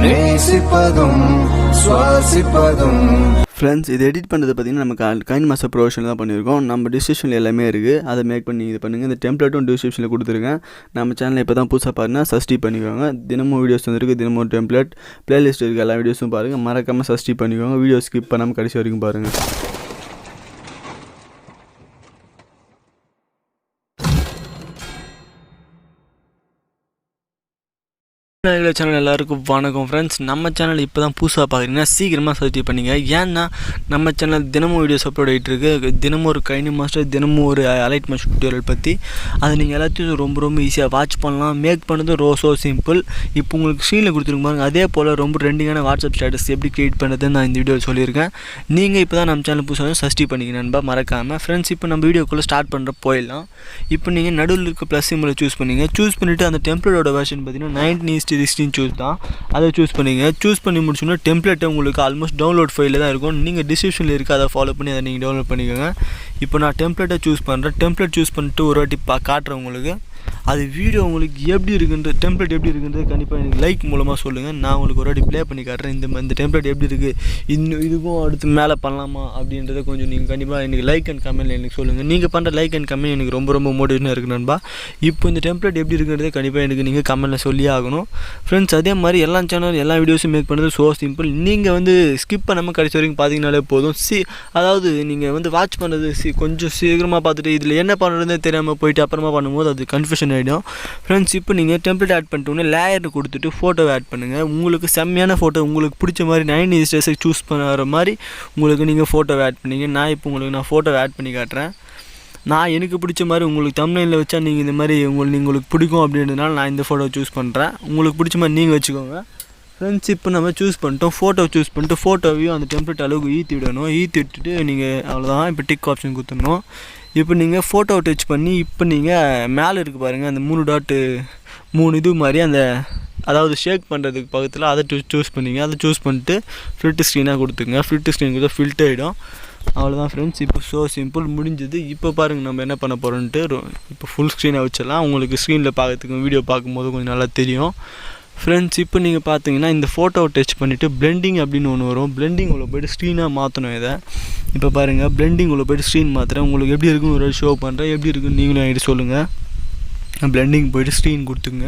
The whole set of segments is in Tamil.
நேசிப்பதும் சுவாசிப்பதும். ஃப்ரெண்ட்ஸ், இது எடிட் பண்ணுறது பார்த்திங்கன்னா நம்ம கைன்மாஸ்டர் ப்ரொஃபஷனில் தான் பண்ணியிருக்கோம். நம்ம டிஸ்கிரிப்ஷனில் எல்லாமே இருக்குது, அதை மேக் பண்ணி இது பண்ணுங்கள். இந்த டெம்ப்ளேட்டும் டிஸ்கிரிப்ஷனில் கொடுத்துருக்கேன். நம்ம சேனலில் இப்போ தான் புதுசாக பாருங்கன்னா சப்ஸ்கிரைப் பண்ணிக்கோங்க. தினமும் வீடியோஸ் வந்துருக்கு, தினமும் டெம்ப்ளேட் பிளேலிஸ்ட் இருக்குது, எல்லா வீடியோஸும் பாருங்கள். மறக்காமல் சப்ஸ்கிரைப் பண்ணிக்கோங்க. வீடியோ ஸ்கிப் பண்ணாமல் கடைசி வரைக்கும் பாருங்கள். சேனல் எல்லாருக்கும் வணக்கம் ஃப்ரெண்ட்ஸ். நம்ம சேனல் இப்போ தான் புதுசாக பார்க்குறீங்கன்னா சீக்கிரமாக சப்ஸ்கிரைப் பண்ணிங்க. ஏன்னா நம்ம சேனல் தினமும் வீடியோஸ் அப்லோட் ஆகிட்டு இருக்குது. தினமும் ஒரு கைனிமாஸ்டர், தினமும் ஒரு அலைட் மாஸ்டர் டியூட்டோரியல் பற்றி. அதை நீங்கள் எல்லாத்தையும் ரொம்ப ஈஸியாக வாட்ச் பண்ணலாம். மேக் பண்ணது ஸோ சிம்பிள். இப்போ உங்களுக்கு ஸ்க்ரீனில் கொடுத்துருங்க பாருங்க. அதே போல் ரொம்ப ட்ரெண்டிங்கான வாட்ஸ்அப் ஸ்டேட்டஸ் எப்படி க்ரியேட் பண்ணுறதுன்னு நான் இந்த வீடியோவில் சொல்லியிருக்கேன். நீங்கள் இப்போ தான் நம்ம சேனல் புதுசாக சப்ஸ்கிரைப் பண்ணிக்க நண்பா, மறக்காமல். ஃப்ரெண்ட்ஸ், இப்போ நம்ம வீடியோக்குள்ளே ஸ்டார்ட் பண்ணுற போயிடலாம். இப்போ நீங்கள் நடுவில் இருக்க ப்ளஸ் சிம்பிளை சூஸ் பண்ணிவிட்டு அந்த டெம்ப்ளேட்டோட வெர்ஷன் பார்த்தீங்கன்னா 19:16 சூஸ் தான், அதை சூஸ் பண்ணிங்க. சூஸ் பண்ணி முடிச்சோன்னா டெம்ப்ளேட்டை உங்களுக்கு ஆல்மோஸ்ட் டவுன்லோட் ஃபைலில் தான் இருக்கும். நீங்கள் டிஸ்கிரிப்ஷனில் இருக்குது, அதை ஃபாலோ பண்ணி அதை நீங்கள் டவுன்லோட் பண்ணிக்கோங்க. இப்போ நான் டெம்ப்ளேட்டை சூஸ் பண்ணுறேன். டெம்ப்ளேட் சூஸ் பண்ணிட்டு ஒரு வாட்டி காட்டுறேன் உங்களுக்கு. அது வீடியோ உங்களுக்கு எப்படி இருக்குன்றது, டெம்ப்ளேட் எப்படி இருக்குன்றது கண்டிப்பாக எனக்கு லைக் மூலமாக சொல்லுங்கள். நான் உங்களுக்கு ஒரு வாட்டி ப்ளே பண்ணி காட்டுறேன். இந்த டெம்ப்ளேட் எப்படி இருக்குது, இன்னும் இதுக்கும் அடுத்து மேலே பண்ணலாமா அப்படின்றத கொஞ்சம் நீங்கள் கண்டிப்பாக எனக்கு லைக் அண்ட் கமெண்ட்டில் எனக்கு சொல்லுங்கள். நீங்கள் பண்ணுற லைக் அண்ட் கமெண்ட் எனக்கு ரொம்ப மோட்டிவேஷனாக இருக்குது நண்பா. இப்போ இந்த டெம்ப்ளேட் எப்படி இருக்குன்றதை கண்டிப்பாக எனக்கு நீங்கள் கமெண்ட்டில் சொல்லியே ஆகணும். ஃப்ரெண்ட்ஸ், அதே மாதிரி எல்லா சேனல் எல்லா வீடியோஸும் மேக் பண்ணுறது ஸோ சிம்பிள். நீங்கள் ஸ்கிப் பண்ணாமல் கடைசி வரைக்கும் பார்த்தீங்கனாலே போதும். அதாவது நீங்கள் வாட்ச் பண்ணுறது கொஞ்சம் சீக்கிரமாக பார்த்துட்டு இதில் என்ன பண்ணுறதுன்னு தெரியாமல் போயிட்டு அப்புறமா பண்ணும்போது அது கன்ஃபியூஷன் ஆகிடும். ஃப்ரெண்ட்ஸ், இப்போ நீங்கள் டெம்ப்ளேட் ஆட் பண்ணிட்டோன்னே லேயர் கொடுத்துட்டு ஃபோட்டோவை ஆட் பண்ணுங்கள். உங்களுக்கு செம்மையான ஃபோட்டோ, உங்களுக்கு பிடிச்ச மாதிரி 9:16 சூஸ் பண்ணுற மாதிரி உங்களுக்கு நீங்கள் ஃபோட்டோவை ஆட் பண்ணிங்க. நான் ஃபோட்டோவை ஆட் பண்ணி காட்டுறேன். நான் எனக்கு பிடிச்ச மாதிரி உங்களுக்கு தம்ப்நெயிலில் வச்சா நீங்கள் இந்த மாதிரி உங்களுக்கு பிடிக்கும் அப்படின்றதுனால நான் இந்த ஃபோட்டோவை சூஸ் பண்ணுறேன். உங்களுக்கு பிடிச்ச மாதிரி நீங்கள் வச்சுக்கோங்க. ஃப்ரெண்ட்ஸ், இப்போ நம்ம சூஸ் பண்ணிட்டோம். ஃபோட்டோ சூஸ் பண்ணிட்டு ஃபோட்டோவையும் அந்த டெம்ப்ளேட் அளவுக்கு ஈத்தி விட்டுட்டு நீங்கள் அவ்வளோதான். இப்போ டிக் ஆப்ஷன் கொடுத்துடணும். இப்போ நீங்கள் ஃபோட்டோவை டச் பண்ணி இப்போ நீங்கள் மேலே இருக்குது பாருங்கள், அந்த 3 இது மாதிரி அதாவது ஷேக் பண்ணுறதுக்கு பக்கத்தில் அதை சூஸ் பண்ணிங்க. அதை சூஸ் பண்ணிட்டு ஃபில்ட் ஸ்க்ரீனாக கொடுத்துங்க. ஃபில்ட் ஸ்க்ரீன் கொடுத்தா ஃபில்ட் ஆகிடும். அவ்வளோதான் ஃப்ரெண்ட்ஸ். இப்போ ஸோ சிம்பிள், முடிஞ்சது. இப்போ பாருங்கள் நம்ம என்ன பண்ண போகிறோன்ட்டு. இப்போ ஃபுல் ஸ்க்ரீனை வச்சிடலாம். உங்களுக்கு ஸ்க்ரீனில் பார்க்கறதுக்கு வீடியோ பார்க்கும்போது கொஞ்சம் நல்லா தெரியும். ஃப்ரெண்ட்ஸ், இப்போ நீங்கள் பார்த்தீங்கன்னா இந்த ஃபோட்டோவை டச் பண்ணிவிட்டு பிளெண்டிங் அப்படின்னு ஒன்று வரும். பிளெண்டிங் உள்ள போய்ட்டு ஸ்க்ரீனாக மாற்றணும். இதை இப்போ பாருங்கள், பிளெண்டிங் உள்ள போய்ட்டு ஸ்க்ரீன் மாற்றுறேன். உங்களுக்கு எப்படி இருக்குன்னு ஒரு ஷோ பண்ணுறேன். எப்படி இருக்குன்னு நீங்களும் என்கிட்ட சொல்லுங்கள். பிளெண்டிங் போய்ட்டு ஸ்க்ரீன் கொடுத்துங்க.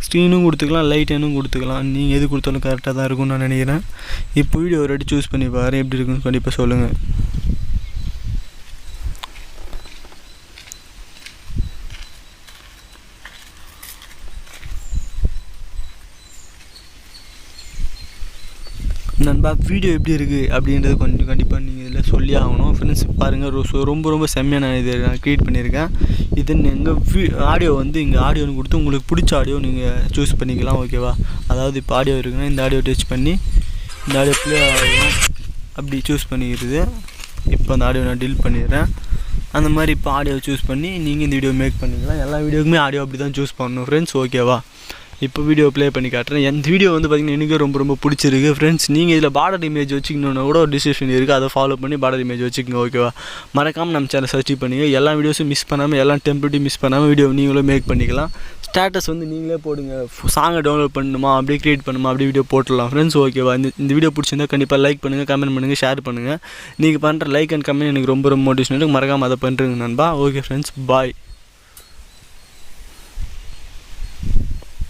ஸ்க்ரீனும் கொடுத்துக்கலாம், லைட்டனும் கொடுத்துக்கலாம். நீங்கள் எது கொடுத்தாலும் கரெக்டாக தான் இருக்கும்னு நான் நினைக்கிறேன். இப்போ வீடியோ ஒரு வாட்டி சூஸ் பண்ணி பாரு, எப்படி இருக்குன்னு கண்டிப்பாக சொல்லுங்கள். நண்பா, வீடியோ எப்படி இருக்குது அப்படின்றது கொஞ்சம் கண்டிப்பாக நீங்கள் இதில் சொல்லி ஆகணும். ஃப்ரெண்ட்ஸ், பாருங்கள், ரொம்ப செம்மையான இது நான் க்ரியேட் பண்ணியிருக்கேன். இது எங்கள் ஆடியோ இங்கே ஆடியோன்னு கொடுத்து உங்களுக்கு பிடிச்ச ஆடியோ நீங்கள் சூஸ் பண்ணிக்கலாம். ஓகேவா? அதாவது இப்போ ஆடியோ இருக்குன்னா இந்த ஆடியோ டச் பண்ணி இந்த ஆடியோ ப்ளே ஆகும் அப்படி சூஸ் பண்ணிக்கிறது. இப்போ அந்த ஆடியோ நான் டீல் பண்ணிடுறேன். அந்த மாதிரி இப்போ ஆடியோ சூஸ் பண்ணி நீங்கள் இந்த வீடியோ மேக் பண்ணிக்கலாம். எல்லா வீடியோக்குமே ஆடியோ அப்படி தான் சூஸ் பண்ணணும் ஃப்ரெண்ட்ஸ். ஓகேவா? இப்போ வீடியோ ப்ளே பண்ணி காட்டுறேன். இந்த வீடியோ பார்த்திங்கன்னா எனக்கு ரொம்ப பிடிச்சிருக்கு ஃப்ரெண்ட்ஸ். நீங்கள் இதில் பார்டர் இமேஜ் வச்சுக்கணுன்னா கூட ஒரு டிஸ்கிரிப்ஷன் இருக்குது, அதை ஃபாலோ பண்ணி பார்டர் இமேஜ் வச்சுக்கோங்க. ஓகேவா? மறக்காமல் நம்ம சேனல் சர்ச் பண்ணிங்க. எல்லா வீடியோஸும் மிஸ் பண்ணாமல், எல்லா டெம்ப்ளேட்டும் மிஸ் பண்ணாமல் வீடியோ நீங்களும் மேக் பண்ணிக்கலாம். ஸ்டேட்டஸ் நீங்களே போடுங்க. சாங்கை டவுன்லோட் பண்ணணுமா, அப்படியே க்ரியேட் பண்ணுமா, அப்படியே வீடியோ போட்டுடலாம் ஃப்ரெண்ட்ஸ். ஓகேவா? இந்த வீடியோ பிடிச்சிருந்தால் கண்டிப்பாக லைக் பண்ணுங்கள், கமெண்ட் பண்ணுங்கள், ஷேர் பண்ணுங்கள். நீங்கள் பண்ணுற லைக் அண்ட் கமெண்ட் எனக்கு ரொம்ப மோட்டிவேஷன் இருக்குது. மறக்காமல் அதை பண்ணுறேங்க நண்பா. ஓகே ஃப்ரெண்ட்ஸ், பாய்.